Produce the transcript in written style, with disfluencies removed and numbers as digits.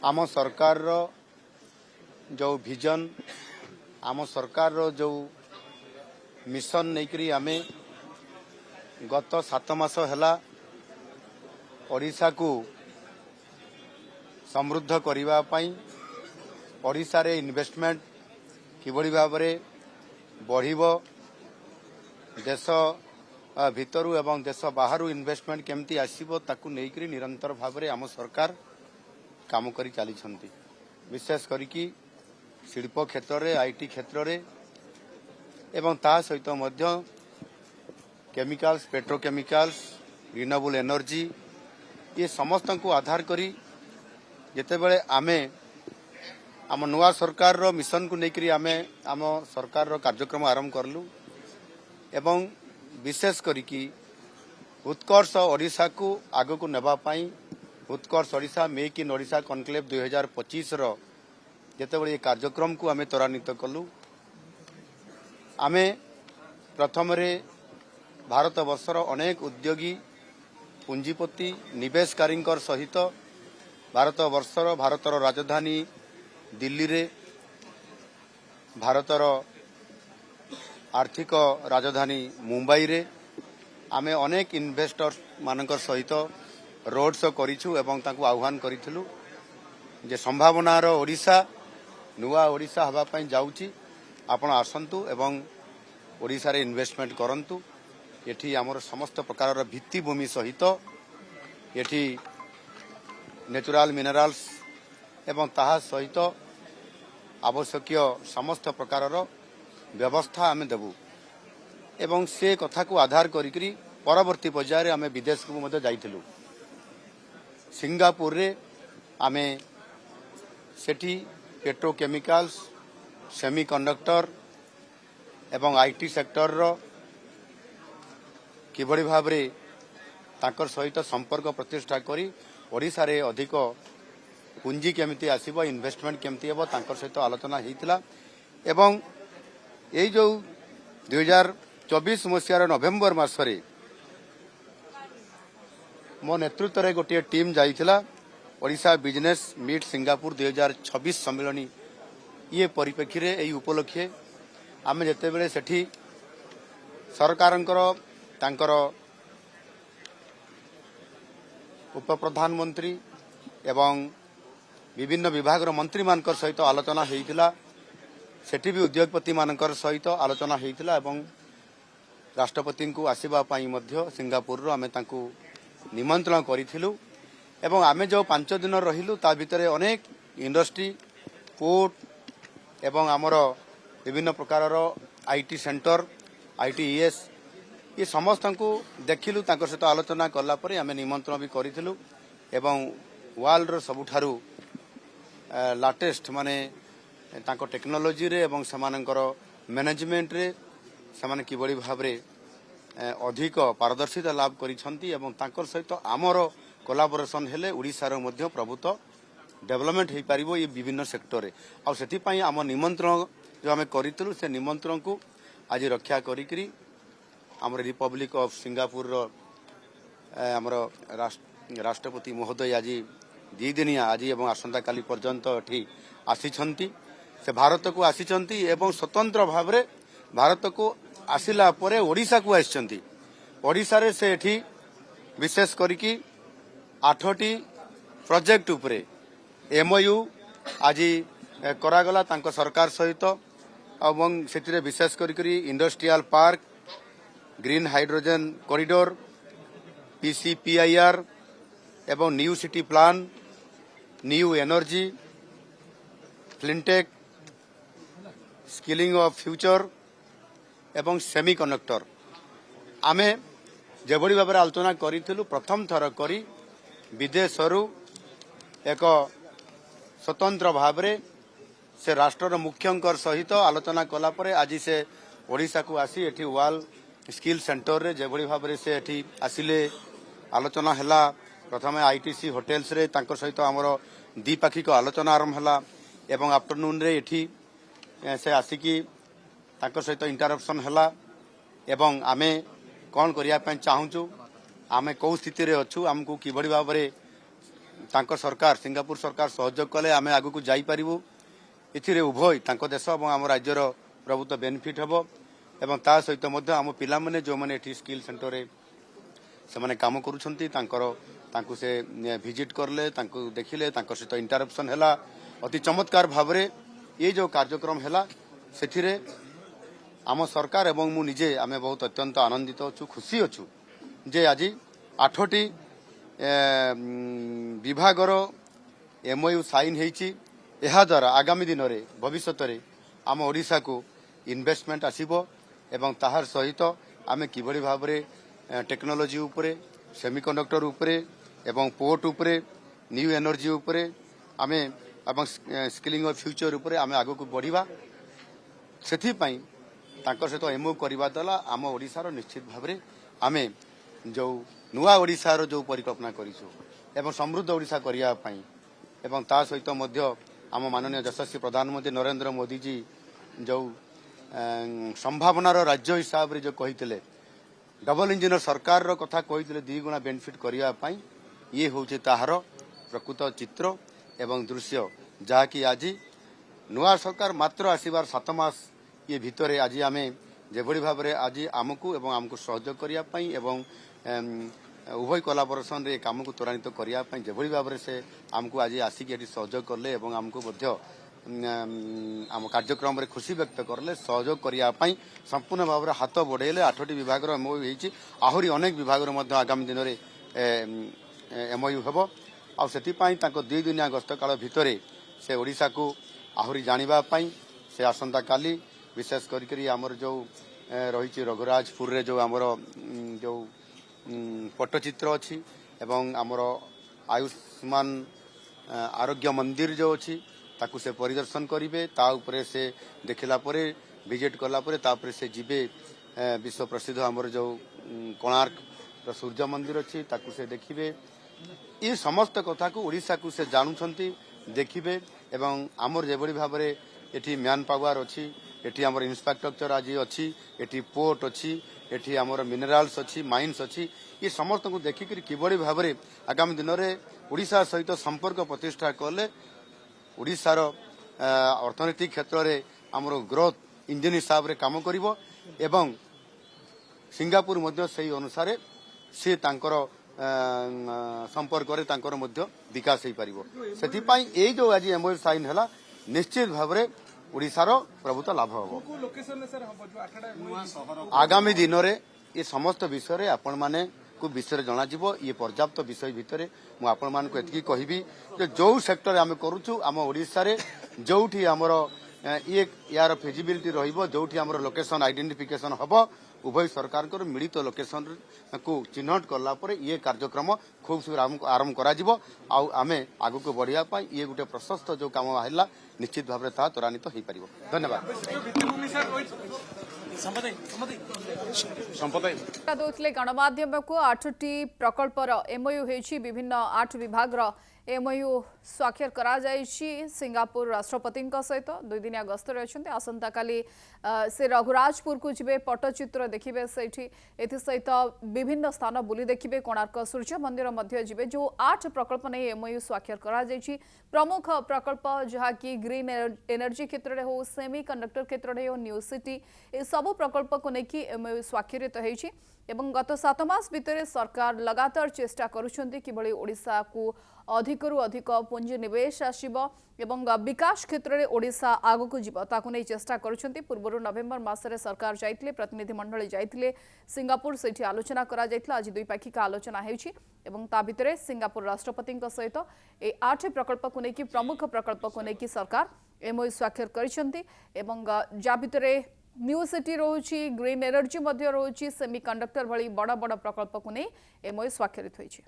आम सरकार जो विजन आम सरकार जो मिशन नहीं आमे गत 7 मास है ओडिशा को समृद्ध करने ओडिशा रे इन्वेस्टमेंट किभली भाव में बढ़िबो देश भितरु एवं देश बाहरु इन्वेस्टमेंट केमती आसीबो ताकू नेइकरी निरंतर भाव में आम सरकार काम करी चली विशेष करिकी शिल्प क्षेत्र रे आईटी क्षेत्र रे एवं ता सहित मध्य केमिकल्स पेट्रोकेमिकल्स रिन्यूएबल एनर्जी ये समस्त को आधार करी जेतेबेले आमे आम नुआ सरकार रो मिशन को लेकर आमे आम सरकार रो कार्यक्रम आरंभ करलु एवं विशेष करिकी उत्कर्ष ओडिशा को आग को नेबा पाई Utkarsh Odisha make in Odisha conclave 2025 रो जेतेबेले ये कार्यक्रम को आमे त्वरान्वित कलु आमे प्रथम रे भारत वर्षर अनेक उद्योगी पुंजीपति निवेशकारी सहित भारतर राजधानी दिल्ली रे भारतर आर्थिक राजधानी मुंबई रे आमे अनेक इन्वेस्टर्स मानकर सहित रोड शो करिछु एवं ताकू आह्वान करिथिलु जे संभावनार ओडिशा नुआ ओडिशा हवा पई जाउची आपण आसंतु एवं ओडिशा रे इन्वेस्टमेंट करंतु एठी आमर समस्त प्रकार भित्तिभूमि सहित एठी नेचुरल मिनरल्स एवं ताहा सहित आवश्यक समस्त प्रकार व्यवस्था आमे देबु एवं से कथा को आधार करिकरी परवर्ती पर्याय आमे विदेश को मध्य जाइथिलु सिंगापुर रे आमे सेठी पेट्रोकेमिकल्स सेमीकंडक्टर एवं आईटी सेक्टर रो किभली भाव में ताकर सहित संपर्क प्रतिष्ठा करी ओडिशा रे अधिक पुंजी केमिति आसीबो इन्वेस्टमेंट केमिति हेबो ताकर सहित आलोचना हेतिला एवं एई जो 2024 मसियार नवेम्बर मासरे मो नेतृत्व रे गोटे टीम जाइथिला ओडिशा बिजनेस मीट सिंगापुर 2026 सम्मेलनी ये परिप्रेक्षी रे एई उपलक्षे आमे जेते बेले सेठी सरकारंकर तांकर उप प्रधानमंत्री एवं विभिन्न विभाग मंत्री मानकर सहित आलोचना हेतिला सेठी भी उद्योगपति मानकर सहित आलोचना हेतिला एवं राष्ट्रपति को आसीबा पाई मध्य सिंगापुर रो आमे तांकू निमंत्रण करिथिलु एवं आमे जो 5 दिन रहिलु ता भितरे अनेक इंडस्ट्री पोर्ट एवं हमर विभिन्न प्रकार आईटी सेंटर आईटीईएस ये समस्त को देखिलु तांकर सहित आलोचना कला परे आमे निमंत्रण भी करिथिलु एवं वर्ल्ड रो सबुठारु लाटेस्ट माने तांको टेक्नोलॉजी रे एवं समानकर मैनेजमेंट रे समान किबळी भाबरे अधिक पारदर्शिता लाभ करिसंती एवं तांकर सहित आमर कोलाबोरेशन हेले ओडिसा रो मध्य प्रभुत्व डेवलपमेंट हे पारिबो ये विभिन्न सेक्टर रे आ सेठी पई आम निमंत्रण जो आमे करितलु से निमंत्रण को आज रक्षा करिकरी आमर रिपब्लिक ऑफ सिंगापुर रो आमर राष्ट्रपति महोदय आज 2 दिनिया आज एवं आसंता काली पर्यंत एठी आसीछंती से भारत को आसीछंती एवं स्वतंत्र भाव रे भारत को आसिला परे ओडिशा को आसीछंती ओडिशा रे से एठी विशेष करिकी 8टी प्रोजेक्ट उपरे एमओयू आज करागला तांको सरकार सहित एवं सेतिरे विशेष करिकरी industrial park green hydrogen corridor PCPIR एवं new city plan new energy fintech skilling of future एवं सेमीकंडक्टर आमे जेभली भाव आलोचना करिथिलु प्रथम थर करी विदेशरू एक स्वतंत्र भाव से राष्ट्र मुख्यंकर सहित आलोचना कला परे आज से ओडिशा को आसी एठी वर्ल्ड स्किल सेंटर रे जेभली भाव से एठी आसिले आलोचना हैला प्रथमे आईटीसी होटेल्स रे तांकर सहित हमर द्विपाक्षिक आलोचना आरंभ हैला एवं आफ्टरनून रे एठी से आसिकी तांकर सहित इंटरप्शन हैला एवं आमे कोन करिया पय चाहूचु आमे को स्थिति रे अछु हमकु किबडी भाव रे तांको सरकार सिंगापुर सरकार सहयोग कले आम आग को जापरू ए उभय तांको देश और आम राज्यर प्रभुत्व बेनिफिट हम एवं ता सहित आम पिला माने जो माने एठी स्किल सेंटर रे से माने काम करूछंती तांको से विजिट करले तांको देखिले तांको सहित इंटरप्शन हैला अति चमत्कार भावरे ये जो कार्यक्रम हैला सेठिरे आम सरकार एवं मु निजे आमे बहुत अत्यंत आनंदित अच्छु खुशी अच्छु जे आज 8टी विभागर एमओयू साइन होईची एहा द्वारा आगामी दिन में भविष्य में आम ओडिशा को इन्वेस्टमेंट आसीबो एवं ताहार सहित आमे किभଳି भाबरे टेक्नोलॉजी उपरे सेमीकंडक्टर उपरे एवं पोर्ट उपरे न्यू एनर्जी उपरे आमे एवं स्किलिंग ऑफ फ्यूचर उपरे आमे आगो को बढ़िबा सेथि पई तांकर सहित एमओ करबा दला आम ओडिशार निश्चित भाबरे आमे जो नुआ ओडिशार जो परिकल्पना करिछु एवं समृद्ध ओडिशा करिया पई एवं ता सहित मध्य आम माननीय यशस्वी प्रधानमंत्री नरेंद्र मोदी जी जो संभावनार राज्य हिसाब रे जो कहितले डबल इंजिन सरकार रो कथा कहितले 2 गुणा बेनिफिट करिया पई ये होचे ताहार प्रकृत चित्र एवं दृश्य जहाँकि आज नुआ सरकार मात्र आसीबार 7 मास ये भितरे आज आमे जेभଳି भाबरे आज आमको एवं आमको सहयोग करिया पई एवं उभय कोलाबोरेशन रे काम को त्वरान्वित करिया पई जेभଳି भाबरे से आमको आज आसिक एटी सहयोग करले एवं आमको मध्य आम कार्यक्रम रे खुशी व्यक्त करले सहयोग करिया पई संपूर्ण भाबरे हाथ बढ़ेले 8टी विभाग रो एमओयू हेची आहुरी अनेक विभाग रो मध्य आगामी दिन रे एमओयू हेबो आ सेति पई ताको 2 दिनिया गस्त काल भितरे से ओडिसा को आहुरी जानिबा पई से आसंता काली विशेष करी आमर जो रही रघुराजपुर रे जो आमर जो पट्टचित्र अच्छी एवं आमर आयुष्मान आरोग्य मंदिर जो अच्छी ताकू से परिदर्शन करेंगे ता उपरे से देखला परे विजिट कला परे ता उपरे से जीवे विश्व प्रसिद्ध आमर जो कोणार्क सूर्य मंदिर अच्छी ताकू से देखिए ये समस्त कथा को ओडिशा को से जानुछंती देखिए एवं आमर जेभଳି भाबरे एठी मैन पावर अच्छी एठी आमर इंफ्रास्ट्रक्चर आज अच्छी एठी पोर्ट अच्छी एठी आमर मिनराल्स अच्छी माइन्स अच्छी ये समस्त को देखिक किभଳି भाबरे आगामी दिन में ओडिशा सहित संपर्क प्रतिष्ठा कले ओडिशार अर्थनैतिक क्षेत्र में आमर ग्रोथ इंजिन हिसाब रे काम करिवो एवं सिंगापुर मध्य सही अनुसार से तांकर संपर्क रे तांकर मध्य विकास हो पारिबो सेति पई ए जो आज एमओयू साइन हला निश्चित भाबरे ओडिशार प्रभुत्व लाभ हो आगामी दिन में ये समस्त विषय आपण माने को विषय जना जीवो ये पर्याप्त विषय भितर मु आपण मान को एतकी कहबी जे जो सेक्टर आमे करूछु आम ओडिशा रे जोठी हमर ये यार फिजिबिलिटी रहिबो जोठी हमर लोकेशन आइडेंटिफिकेशन हबो उभय सरकार को मिलित लोकेशन को चिन्हट करला परे ये कार्यक्रम खूब शीघ्र आरंभ करा जिवो आउ आमे आगु को बढ़िया पाई ये गुटे प्रशस्त जो काम आइला निश्चित भाव ता त्वरान्वित हो पारिबो धन्यवाद संपदे गणमाध्यम को 8टी प्रकल्पर एमओयू होईछि विभिन्न 8 विभाग एमओयू स्वाक्षर करा जायछि सिंगापुर राष्ट्रपति सहित 2 दिनिया गस्तर अच्छे आसंता काली से रघुराजपुर को जिबे पट्टचित्र देखिबे सेठी एथि सहित विभिन्न स्थान बुली देखिबे कोणार्क सूर्य मंदिर मध्य जिबे जो 8 प्रकल्प नहीं एमओयू स्वाक्षर करा जायछि प्रमुख प्रकल्प जहा कि ग्रीन एनर्जी क्षेत्र हो सेमी कंडक्टर क्षेत्र हो न्यू सिटी ए सब प्रकल्प को लेकिन एमओयू स्वाक्षरित होईछि एवं गत 7 मास भितर सरकार लगातार चेष्टा करुछंती किभଳି ओडिशा को अधिकरु अधिक पुंजी निवेश आसीबो एवं विकास क्षेत्र में ओडिशा आगो को जीव ताकू नहीं चेष्टा करुछंती पूर्व नवेम्बर मासरे सरकार जाइतिले प्रतिनिधि मंडली जाइतिले सिंगापुर सेठी आलोचना करा जाइतिला आज द्विपाक्षिक आलोचना हेउछि एवं ता भितरे सिंगापुर राष्ट्रपति सहित ए 8 प्रकल्प को लेकिन प्रमुख प्रकल्प को लेकिन सरकार एमओयू स्वाक्षर करिसंती एवं जा भितरे न्यू सिटी रोची ग्रीन एनर्जी मध्य रोची सेमी कंडक्टर भली बड़ बड़ प्रकल्प को नहीं एमओयू स्वाक्षरित होइछि।